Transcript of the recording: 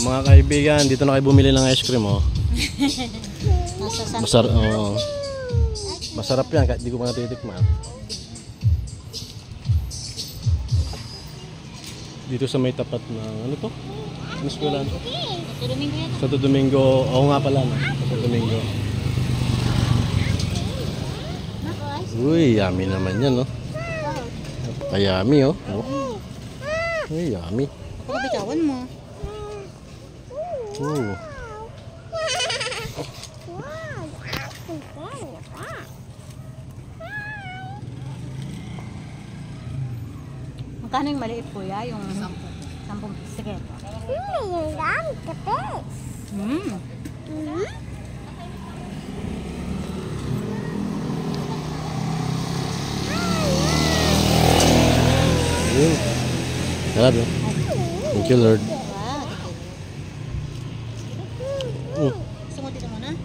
Mga kaibigan, dito na kayo bumili ng ice cream, oh. Masarap yan, kahit di ko pa natitikman. Dito sa may tapat ng, ano to? Ano eskwelahan to? Santo Domingo yan. Santo Domingo, oo nga pala, no? Santo Domingo. Uy, yummy naman yan, no? Napaka-yummy, oh. Uy, yummy. Pagkabitawan mo. Magkano yung maliit kuya? Yung 10. Sige. Grabe. Thank you, Lord. Gusto mo dito muna?